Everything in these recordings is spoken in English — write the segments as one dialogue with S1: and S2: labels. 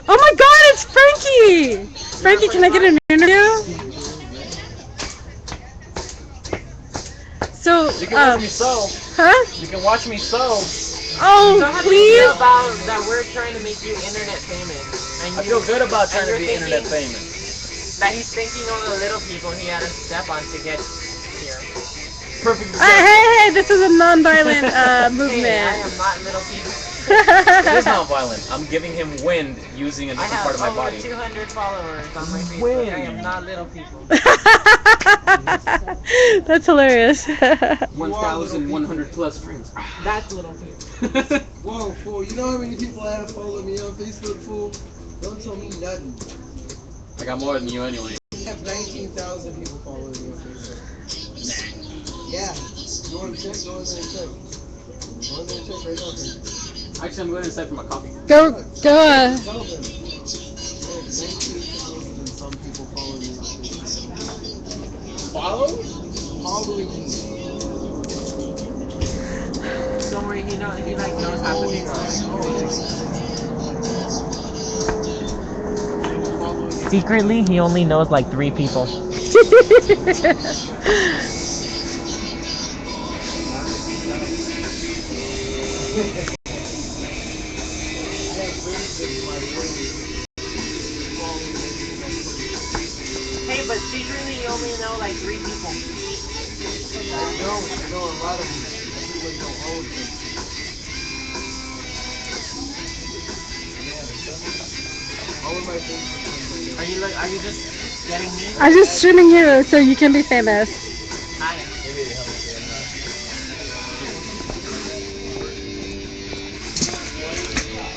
S1: Oh my God, it's Frankie! Frankie, can I get an interview? So,
S2: You can watch me sew.
S1: huh?
S2: You can watch me sew.
S1: Oh,
S3: So how do you feel
S1: please?
S3: about that we're trying to make you internet famous? And
S2: I feel good about trying to
S3: you're
S2: be internet
S3: thinking
S2: famous.
S3: that he's thinking all the little people he had to step on to get here.
S2: Perfect
S1: Hey,
S2: example.
S1: hey, this is a non-violent
S3: Hey, I
S1: movement.
S3: am not little people.
S2: It is not violent. I'm giving him wind using a
S3: I
S2: different part
S3: have
S2: of my
S3: over
S2: body.
S3: 200 followers on my Facebook. I am
S2: Wind.
S3: not little people.
S1: That's hilarious.
S2: 1,100 plus friends.
S3: That's little people.
S4: Whoa, fool! You know how many people have followed me on Facebook, fool? Don't tell me nothing.
S2: I got more than you anyway.
S4: I have 19,000 people following me on Facebook. Yeah. You want to check? Go in there and check. Go in there and check right now.
S2: Actually, I'm going inside for my coffee.
S1: Go, go.
S4: Tell them. 19,000 and some people following me on Facebook.
S2: Follow?
S4: Following me.
S3: Don't worry, he like knows half the people. Secretly, he only knows like 3 people. Hey, but secretly you only know like 3 people.
S4: I know a lot of them. Everybody don't own them. All of my Facebook.
S3: Are you just getting me?
S1: I'm just streaming you so you can be famous.
S3: Hi.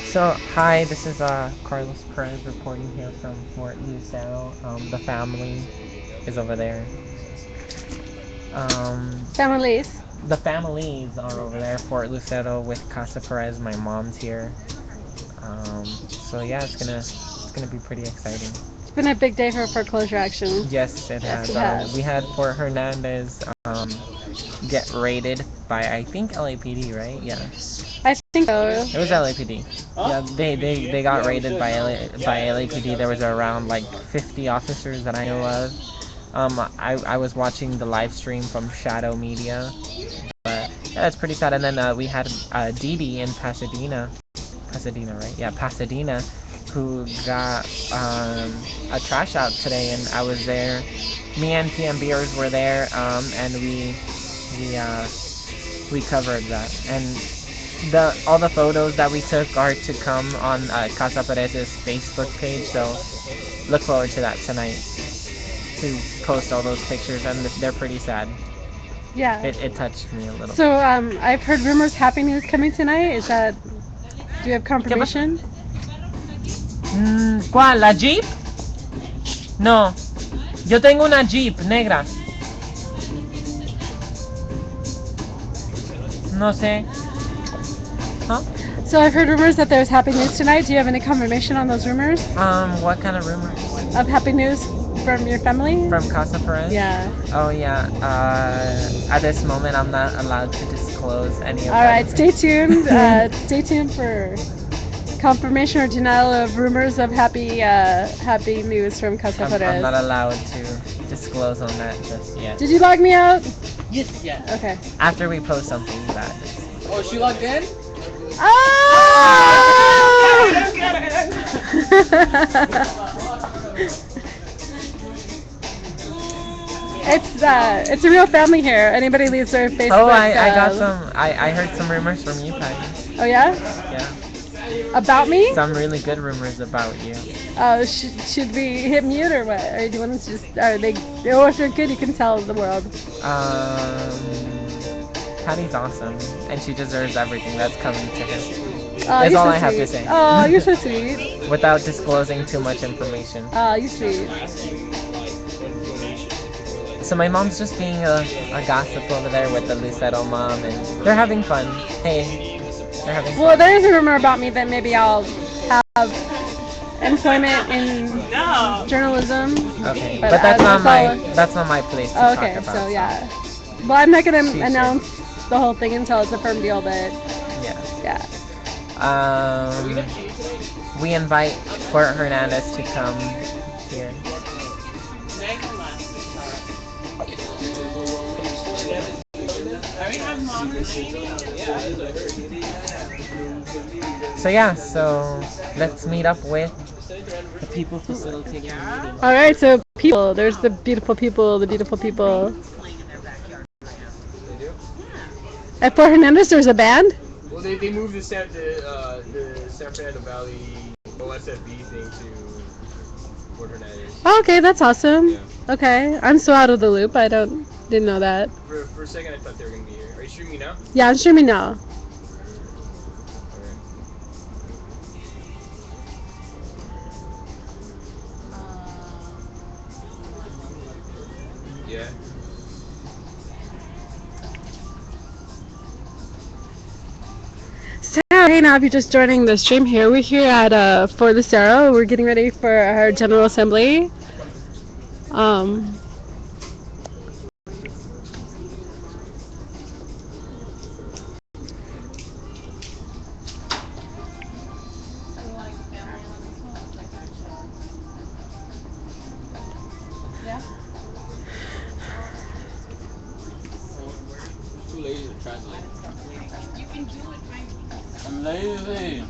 S3: So, hi, this is Carlos Perez reporting here from Fort Lucero. The family is over there.
S1: Families.
S3: The families are over there, Fort Lucero with Casa Perez. My mom's here. So yeah, it's gonna be pretty exciting.
S1: It's been a big day for foreclosure action.
S3: Yes, it
S1: Yes,
S3: has.
S1: it has.
S3: We had Fort Hernandez get raided by I think LAPD, right? Yeah,
S1: I think so.
S3: it was LAPD. Yeah, they got raided by LAPD. There was around like 50 officers that I know of. I was watching the live stream from Shadow Media, but yeah, that's pretty sad. And then we had Didi in Pasadena, right? Yeah, Pasadena, who got a trash out today, and I was there. Me and PMbeers were there, and we uh, we covered that. And all the photos that we took are to come on Casa Perez's Facebook page. So look forward to that tonight to post all those pictures, and they're pretty sad.
S1: Yeah.
S3: It touched me a little.
S1: So I've heard rumors happy news coming tonight. Is that? Do you have confirmation?
S3: ¿Cuál? ¿La Jeep? No. Yo tengo una Jeep negra. No sé. Huh?
S1: So I've heard rumors that there's happy news tonight. Do you have any confirmation on those rumors
S3: What kind of rumors?
S1: of happy news from your family?
S3: From Casa Perez?
S1: Yeah.
S3: Oh yeah. At this moment, I'm not allowed to disclose any of
S1: All
S3: that.
S1: right. Stay tuned. Stay tuned for confirmation or denial of rumors of happy news from Casa
S3: I'm
S1: Perez.
S3: not allowed to disclose on that just yet.
S1: Did you log me out?
S2: Yes.
S1: Okay.
S3: After we post something bad.
S2: Oh, she logged in?
S1: Oh! It's a real family here. Anybody leaves their Facebook.
S3: Oh, I got some. I heard some rumors from you, Patty.
S1: Oh yeah?
S3: Yeah.
S1: About me?
S3: Some really good rumors about you.
S1: Should we hit mute or what? Or do you want us to just? Are they? Oh, if they're good, you can tell the world.
S3: Patty's awesome, and she deserves everything that's coming to her.
S1: That's
S3: all I have to say.
S1: Oh, you're so sweet.
S3: Without disclosing too much information.
S1: You're sweet.
S3: So my mom's just being a gossip over there with the Lucero mom, and they're having fun. Hey, they're having fun.
S1: Well, there is a rumor about me that maybe I'll have employment in journalism.
S3: Okay, but that's not my place to
S1: Okay,
S3: talk about.
S1: so yeah. Well, I'm not gonna announce the whole thing until it's a firm deal, but
S3: Yeah.
S1: yeah.
S3: We invite Fort Hernandez to come here. So yeah, so let's meet up with the people facilitating the meeting.
S1: All right, so people, there's the beautiful people, the beautiful people.
S2: They do?
S1: At Fort Hernandez, there's a band?
S2: Well, they moved the San Fernando Valley OSFB thing to Fort Hernandez.
S1: Oh, okay, that's awesome.
S2: Yeah.
S1: Okay, I'm so out of the loop. Didn't know that.
S2: For a second, I thought they were gonna be here. Are you streaming now?
S1: Yeah, I'm streaming now.
S2: Yeah.
S1: So, hey, now if you're just joining the stream here, we're here at Fort Lucero. We're getting ready for our General Assembly.
S2: Too lazy to translate. I'm lazy.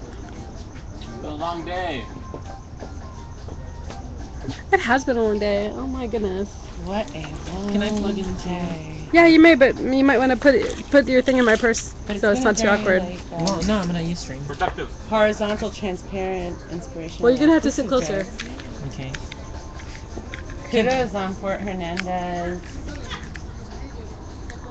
S2: It's been a long day.
S1: It has been a long day. Oh my goodness.
S5: What a long
S3: Can I plug in
S5: day.
S1: Yeah, you may, but you might want to put your thing in my purse
S5: But
S1: so it's
S5: been
S1: not
S5: a
S1: too
S5: very,
S1: awkward.
S5: like,
S3: Well, no, I'm gonna use stream.
S2: Productive.
S5: horizontal, transparent, inspirational.
S1: Well, you're gonna have to
S5: This
S1: sit
S5: is
S1: closer.
S5: good.
S3: Okay.
S5: Kudos on Fort Hernandez.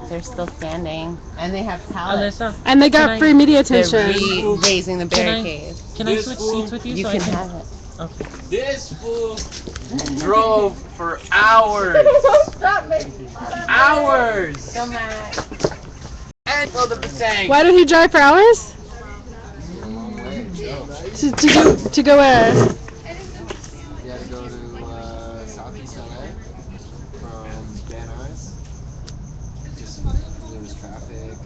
S5: They're still standing, and they have pallets.
S3: Alyssa,
S1: And they got
S3: Can I-
S1: free media
S5: They're
S1: attention.
S5: raising the
S3: Can I-
S5: barricade.
S3: can I
S2: This
S3: switch
S2: fool-
S3: seats with you
S5: You
S3: so
S5: can
S3: I can?
S5: have it.
S3: Okay.
S2: This fool drove for hours. Hours.
S5: So mad.
S2: And for the Basang.
S1: Why did he drive for hours? To go where?
S4: You had to go to Southeast LA from Van Nuys. Just there was traffic.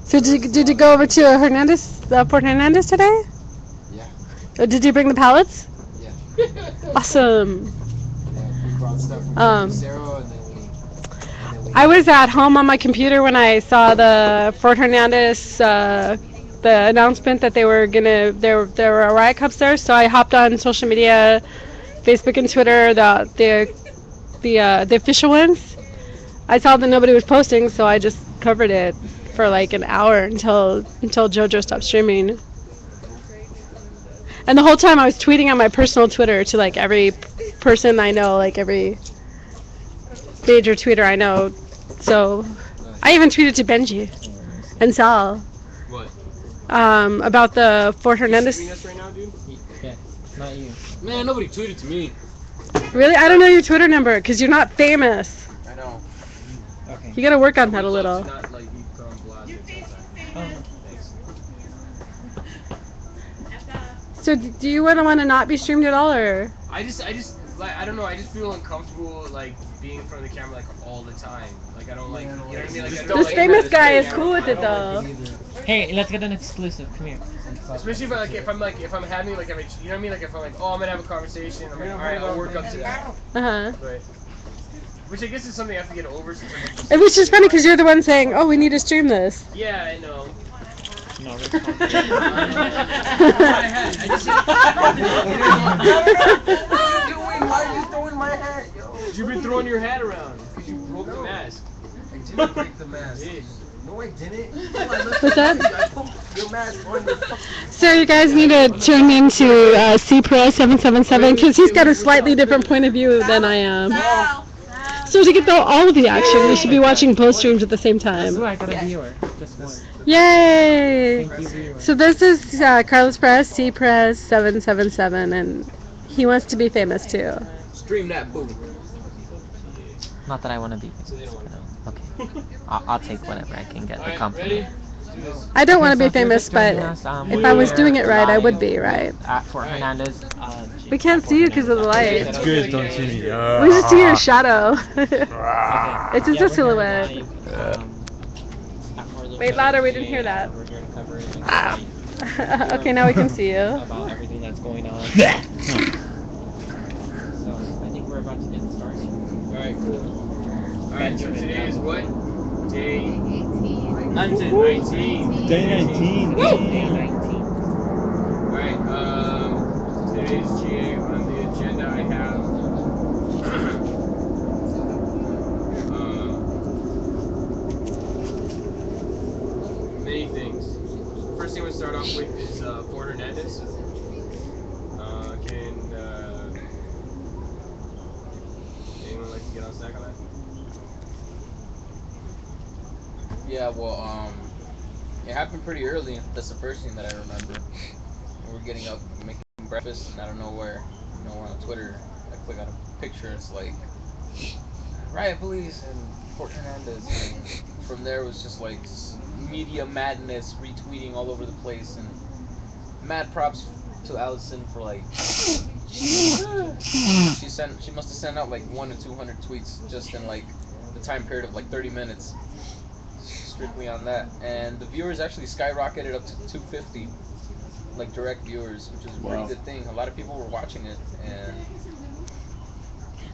S1: So did you go over to Hernandez, Fort Hernandez today?
S4: Yeah.
S1: Did you bring the pallets?
S4: Yeah.
S1: Awesome.
S4: Yeah, we brought stuff from
S1: Um,
S4: Lucero and then we
S1: I was at home on my computer when I saw the Fort Hernandez the announcement that there were riot cops there. So I hopped on social media, Facebook and Twitter, the official ones. I saw that nobody was posting, so I just covered it for like an hour until JoJo stopped streaming. And the whole time I was tweeting on my personal Twitter to like every person I know, like every major tweeter I know. So I even tweeted to Benji and Sal.
S2: What?
S1: About the Fort Hernandez.
S2: Streaming us right now, dude?
S3: Yeah, not you.
S2: Man, nobody tweeted to me.
S1: Really? I don't know your Twitter number because you're not famous.
S2: I know.
S3: Okay.
S1: You gotta work on that a little.
S2: Not like you put on blast.
S3: Oh.
S1: So do you want to not be streamed at all, or?
S2: I just like I don't know. I just feel uncomfortable like being in front of the camera like all the time. Like I don't like. You know what I mean? Like, I don't
S1: This
S2: like
S1: famous
S2: that
S1: guy
S2: as
S1: is
S2: a
S1: cool with
S2: camera.
S1: it though.
S3: Hey, let's get an exclusive. Come here.
S2: Especially if I'm having like you know what I mean? Like if I'm like, oh, I'm gonna have a conversation. I'm like, all right, I'll work up to that.
S1: Uh-huh.
S2: But which I guess is something I have to get over since I'm like,
S1: It was just funny because you're the one saying, "Oh, we need to stream this."
S2: yeah, I know.
S3: No,
S2: I just
S4: Why are you throwing my hat, yo?
S2: you've been throwing your hat around because you broke the mask.
S4: I didn't break the mask.
S2: Dude.
S4: No, I didn't.
S1: What's that?
S4: I put your mask on your fucking.
S1: So you guys need to tune into CPro777 because he's got a slightly different point of view than I am. So to get all of the action, we should be watching both streams at the same time.
S3: Ooh, I got a viewer. Just one.
S1: Yay!
S3: Thank you, viewer.
S1: So this is Carlos Perez, CPress777, and he wants to be famous too.
S2: Stream that boom.
S3: Not that I want to be.
S2: So they don't want to know.
S3: Okay. I'll take whatever I can get. The
S2: Alright,
S3: compliment.
S2: ready? Let's do this.
S1: I don't want to
S3: So
S1: be
S3: if you're
S1: famous,
S3: just
S1: but
S3: joining us,
S1: if I was
S3: we're
S1: doing it right, I would
S3: live
S1: be, right?
S3: At Fort Hernandez.
S1: We can't see you because of the light.
S2: It's
S6: good, don't see me.
S1: We just see your shadow.
S3: Okay.
S1: It's just
S3: Yeah,
S1: a
S3: we're
S1: silhouette.
S3: here live, at Fort
S1: Wait, louder, we didn't hear that.
S3: We're here to cover it.
S1: Ah. Okay, now we can see you.
S3: about everything that's going on. So I think we're about to get started.
S2: All right, cool. All right, so
S3: Benjamin
S2: today
S3: has
S2: is
S3: the
S2: what?
S3: floor.
S2: Day
S5: 18.
S2: 19.
S6: Day 19.
S3: Day 19.
S2: All right. Today's GA on the agenda. I have um, many things. First thing we start off with is Fort Hernandez. Can anyone like to get on stack on that?
S7: Yeah, well, it happened pretty early. That's the first thing that I remember. We're getting up, making breakfast, and out of nowhere, we're on Twitter. I click on a picture. It's like riot police in Fort Hernandez, and from there it was just like media madness, retweeting all over the place, and mad props to Allison for like she must have sent out like 1 to 200 tweets just in like the time period of like 30 minutes strictly on that, and the viewers actually skyrocketed up to 250 like direct viewers, which is a pretty
S6: Wow.
S7: good thing. A lot of people were watching it, and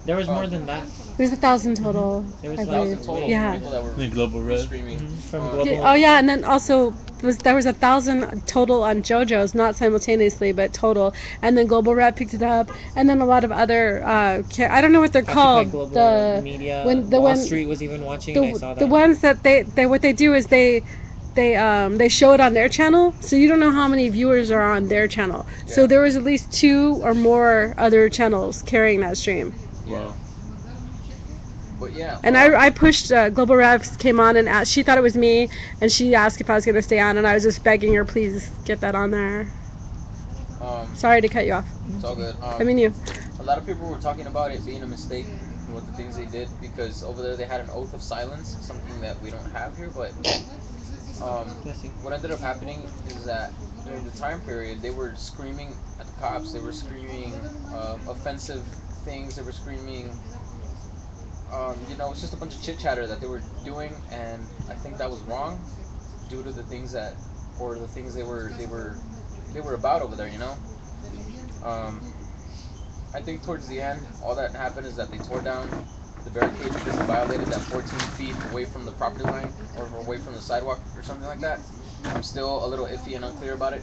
S3: There was more
S7: oh,
S3: than that.
S1: There's 1,000 total,
S3: There was
S1: I
S7: a thousand
S1: believe.
S7: total
S1: Yeah.
S7: people that were
S6: The Global Red.
S7: streaming.
S3: From
S1: Yeah,
S3: global.
S1: oh yeah, and then also there was 1,000 total on JoJo's, not simultaneously, but total. And then Global Red picked it up, and then a lot of other. I don't know what they're
S3: Occupy
S1: called.
S3: Global Media.
S1: When the
S3: Wall
S1: one
S3: Street was even watching it. I saw
S1: the
S3: that.
S1: ones that they what they do is they show it on their channel, so you don't know how many viewers are on their channel. So
S7: Yeah.
S1: there was at least 2 or more other channels carrying that stream.
S7: Yeah.
S6: Wow.
S7: But yeah,
S1: And I pushed Global Revs came on and asked, she thought it was me, and she asked if I was going to stay on, and I was just begging her, please get that on there.
S7: um,
S1: Sorry to cut you off.
S7: it's all good.
S1: I mean you.
S7: A lot of people were talking about it being a mistake with the things they did because over there they had an oath of silence, something that we don't have here. But
S3: Bless you.
S7: what ended up happening is that during the time period they were screaming at the cops. They were screaming offensive things. They were screaming. It's just a bunch of chit chatter that they were doing, and I think that was wrong due to the things that, or the things they were about over there. Um, I think towards the end, all that happened is that they tore down the barricade because they violated that 14 feet away from the property line or away from the sidewalk or something like that. I'm still a little iffy and unclear about it.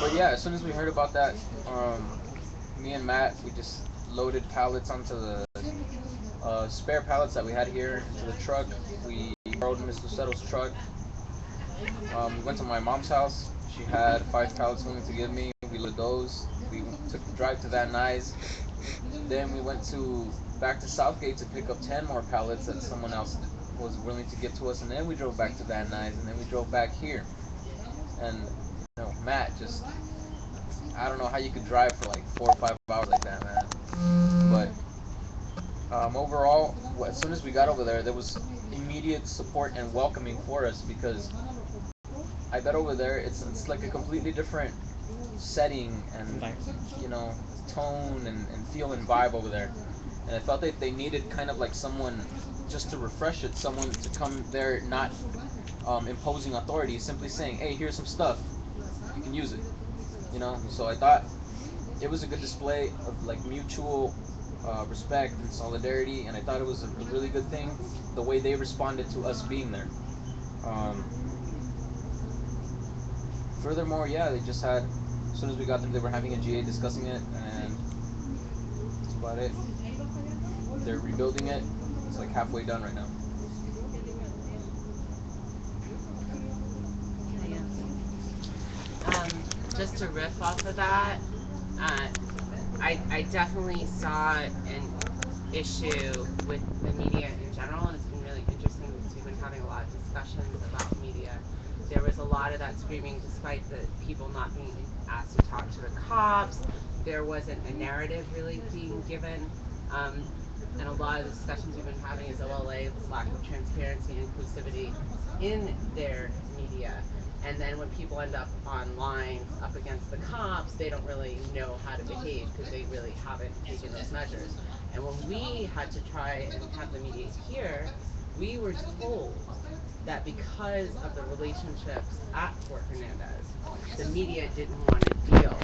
S7: But yeah, as soon as we heard about that, me and Matt, we just loaded pallets onto the spare pallets that we had here into the truck. We borrowed Miss Luceto's truck. We went to my mom's house. She had 5 pallets willing to give me. We loaded those. We took the drive to Van Nuys. Then we went to back to Southgate to pick up 10 more pallets that someone else was willing to give to us. And then we drove back to Van Nuys. And then we drove back here. And, Matt just, I don't know how you could drive for like 4 or 5 hours like that, man. But overall, as soon as we got over there, there was immediate support and welcoming for us because I bet over there it's like a completely different setting and tone and feel and vibe over there. And I felt that they needed kind of like someone just to refresh it, someone to come there not imposing authority, simply saying, "Hey, here's some stuff, you can use it." So I thought it was a good display of like mutual respect and solidarity, and I thought it was a really good thing the way they responded to us being there. Um, Furthermore, yeah, they just had as soon as we got there, they were having a GA discussing it, and that's about it. They're rebuilding it. It's like halfway done right now.
S5: Um, just to riff off of that, uh, I definitely saw an issue with the media in general, and it's been really interesting because we've been having a lot of discussions about media. There was a lot of that screaming despite the people not being asked to talk to the cops. There wasn't a narrative really being given. And a lot of the discussions we've been having is OLA, this lack of transparency and inclusivity in their media. And then when people end up online up against the cops, they don't really know how to behave because they really haven't taken those measures. And when we had to try and have the media here, we were told that because of the relationships at Fort Hernandez, the media didn't want to deal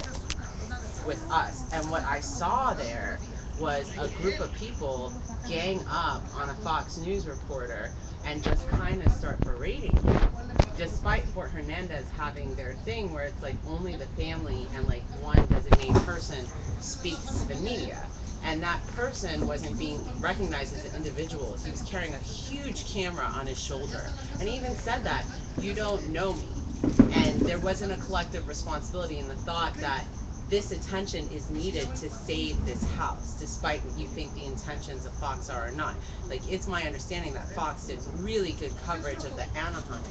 S5: with us. And what I saw there was a group of people gang up on a Fox News reporter and just kind of start berating him, despite Fort Hernandez having their thing where it's like only the family and like one designated person speaks to the media. And that person wasn't being recognized as an individual. He was carrying a huge camera on his shoulder. And he even said that, you don't know me. And there wasn't a collective responsibility in the thought that this attention is needed to save this house, despite what you think the intentions of Fox are or not. Like, it's my understanding that Fox did really good coverage of the Anaheim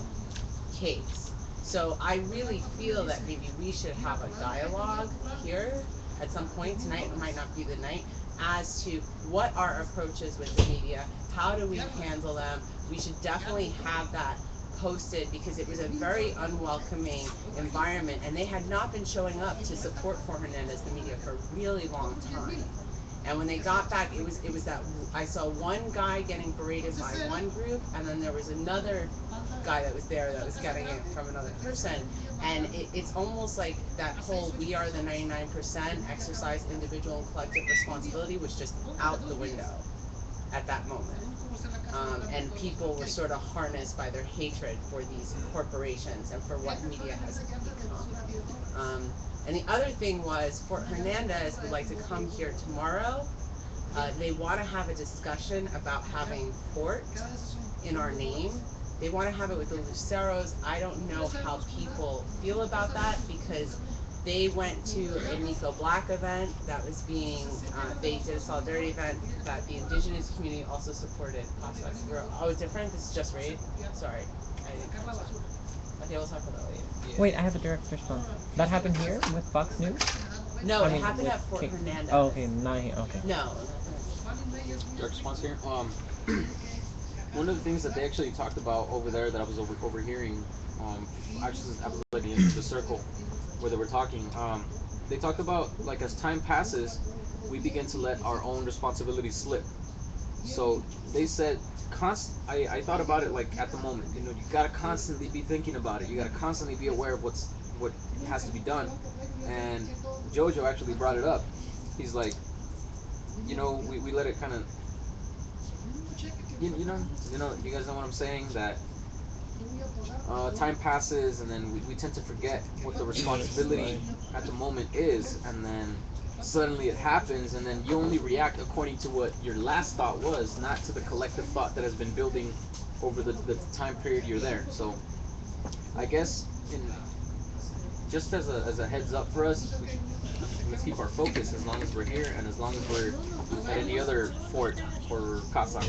S5: case. So I really feel that maybe we should have a dialogue here at some point. Tonight might not be the night, as to what our approach is with the media, how do we handle them. We should definitely have that posted, because it was a very unwelcoming environment, and they had not been showing up to support Fort Hernandez, the media, for a really long time. And when they got back, it was that I saw one guy getting berated by one group, and then there was another guy that was there that was getting it from another person. And it's almost like that whole "we are the 99%" exercise individual and collective responsibility was just out the window at that moment. And people were sort of harnessed by their hatred for these corporations and for what media has become. And the other thing was, Fort Hernandez would like to come here tomorrow. They want to have a discussion about having Fort in our name. They want to have it with the Luceros. I don't know how people feel about that, because they went to a Nico Black event that was being, they did a solidarity event that the indigenous community also supported. Oh, it's different? This is just raid? Sorry. I didn't catch that. Okay, we'll talk about that later.
S3: Wait, I have a direct response. That happened here with Fox News?
S5: No,
S3: I
S5: it
S3: mean,
S5: happened
S3: with
S5: at Fort Hernandez.
S3: Oh, okay, not here. Okay.
S5: No.
S7: Direct response here. One of the things that they actually talked about over there that I was overhearing, actually I was like in the circle where they were talking. They talked about, like, as time passes, we begin to let our own responsibilities slip. So they said, I thought about it like at the moment. You know, you gotta constantly be thinking about it. You gotta constantly be aware of what has to be done. And Jojo actually brought it up. He's like, you know, we let it kind of, you guys know what I'm saying, that time passes, and then we tend to forget what the responsibility at the moment is, and then suddenly it happens, and then you only react according to what your last thought was, not to the collective thought that has been building over the time period you're there. So I guess, just as a heads up for us, let's keep our focus as long as we're here, and as long as we're at any other fort or casa.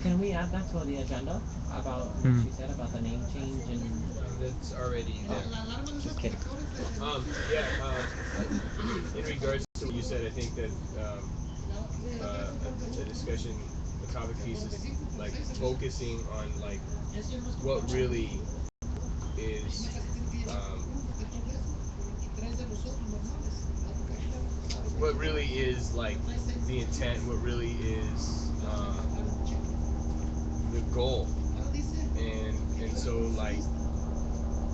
S3: Can we add that to the agenda about what
S2: Hmm.
S3: she said about the name change and?
S2: That's already there.
S3: Just kidding.
S2: Yeah. In regards to what you said, I think that a discussion, a topic piece is like focusing on like what really is like the intent, what really is the goal, and so like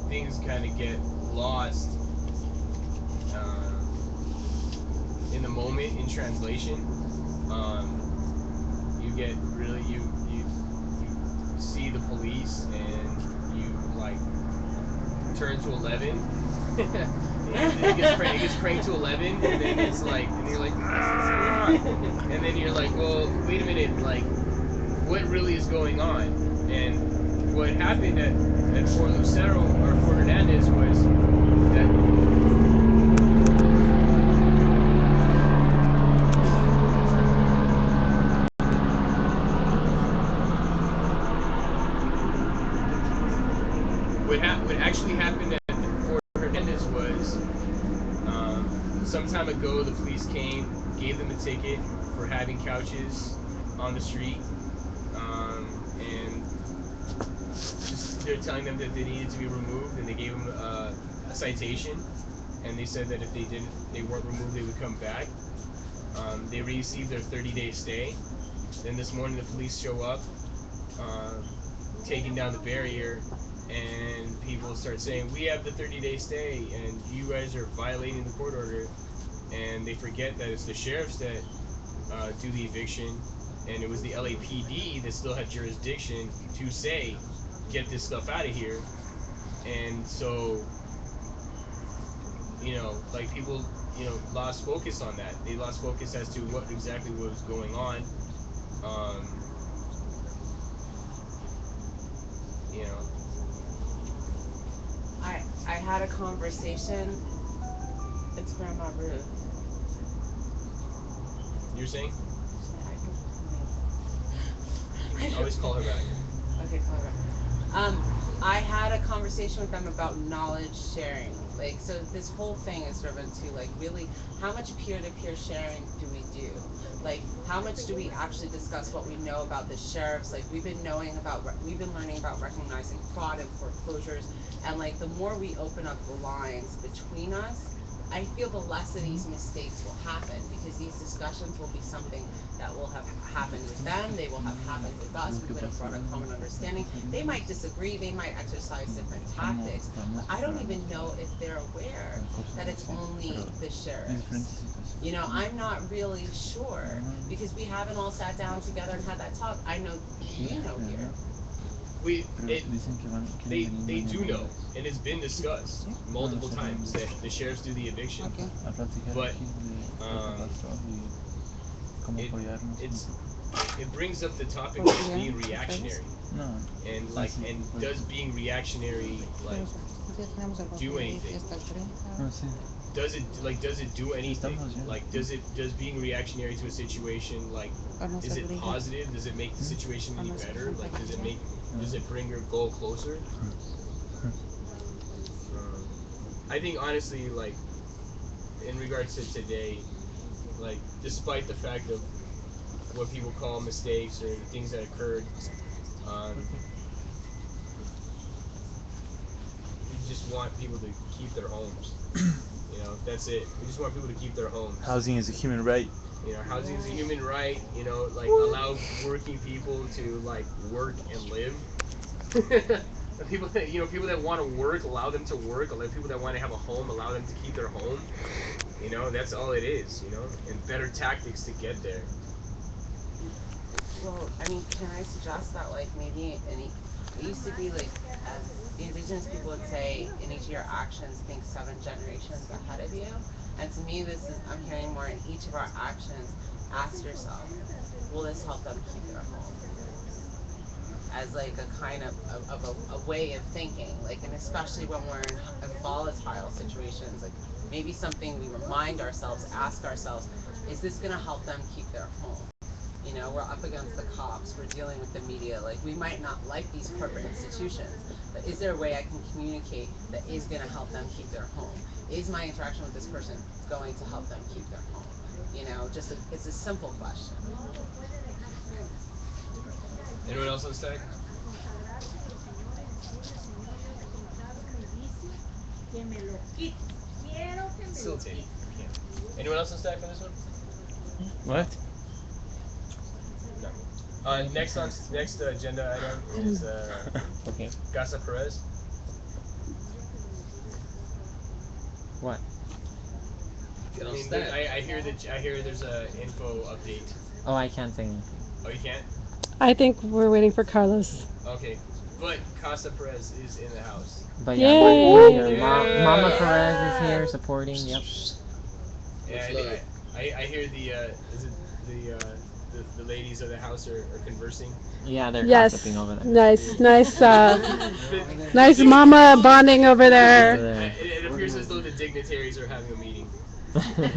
S2: things kind of get lost in the moment in translation. You get really you see the police and you like turn to 11. And it gets cranked to 11, and then it's like, and you're like, ah! And then you're like, well, wait a minute, like, what really is going on? And what happened at Fort Lucero or Fort Hernandez was that what actually happened at Fort Hernandez was, some time ago the police came, gave them a ticket for having couches on the street, and just they're telling them that they needed to be removed, and they gave them a citation, and they said that if they weren't removed, they would come back. They received their 30-day stay, Then this morning the police show up, taking down the barrier, and people start saying, we have the 30-day stay, and you guys are violating the court order. And they forget that it's the sheriffs that do the eviction, and it was the LAPD that still had jurisdiction to say, get this stuff out of here. And so, like people, lost focus on that. They lost focus as to what exactly was going on. Um, you know,
S5: I had a conversation. It's Grandma Ruth.
S2: you're saying?
S5: I
S2: Always call her back.
S5: Okay, call her back. I had a conversation with them about knowledge sharing. Like, so this whole thing is driven to, like, really, how much peer-to-peer sharing do we do? Like, how much do we actually discuss what we know about the sheriffs? Like, we've been learning about recognizing fraud and foreclosures, and like, the more we open up the lines between us, I feel the less of these mistakes will happen, because these discussions will be something that will have happened with them, they will have happened with us, we would have brought a common understanding. They might disagree, they might exercise different tactics, but I don't even know if they're aware that it's only the sheriffs. I'm not really sure, because we haven't all sat down together and had that talk. I know we know here.
S2: They do know, and it's been discussed multiple times that the sheriffs do the eviction. But it brings up the topic of being reactionary, and does being reactionary do anything? Does it do anything? Does being reactionary to a situation, is it positive? Does it make the situation any better? Does it bring your goal closer? I think honestly, in regards to today, despite the fact of what people call mistakes or the things that occurred, we just want people to keep their homes. That's it. We just want people to keep their homes.
S6: Housing is a human right.
S2: Housing is a human right. Allow working people to work and live. People that want to work, allow them to work. Allow people that want to have a home, allow them to keep their home. That's all it is. And better tactics to get there.
S5: Well, I mean, can I suggest that, maybe it used to be as indigenous people would say, in each of your actions, think 7 generations ahead of you. And to me, I'm hearing more in each of our actions, ask yourself, will this help them keep their home? As a kind of a way of thinking, and especially when we're in volatile situations, maybe something we remind ourselves, ask ourselves, is this going to help them keep their home? We're up against the cops, we're dealing with the media, we might not like these corporate institutions, but is there a way I can communicate that is going to help them keep their home? Is my interaction with this person going to help them keep their home? It's a simple question.
S2: Anyone else on stack? Facilitating. Anyone else on stack for this one?
S6: What?
S2: No. Next agenda item is
S3: Okay.
S2: Casa Perez.
S3: What?
S2: I hear there's a info update.
S3: Oh, I can't say anything.
S2: Oh, you can't?
S1: I think we're waiting for Carlos.
S2: Okay, but Casa Perez is in the house.
S3: But
S1: Yay!
S3: we're here. Mama Perez is here supporting. Yep.
S2: Yeah, I hear the ladies of the house are conversing.
S3: Yeah, they're
S1: Yes.
S3: gossiping over there.
S1: Nice mama bonding over there.
S2: It appears as though the dignitaries are having a meeting.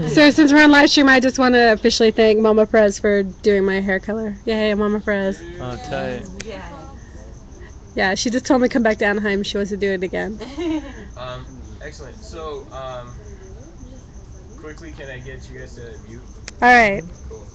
S1: So since we're on live stream, I just want to officially thank Mama Perez for doing my hair color. Yay, Mama Perez.
S6: Oh, tight.
S5: Yeah.
S1: Yeah, she just told me to come back to Anaheim. She wants to do it again.
S2: Excellent. So, quickly, can I get you guys to mute?
S1: All right.
S2: Cool.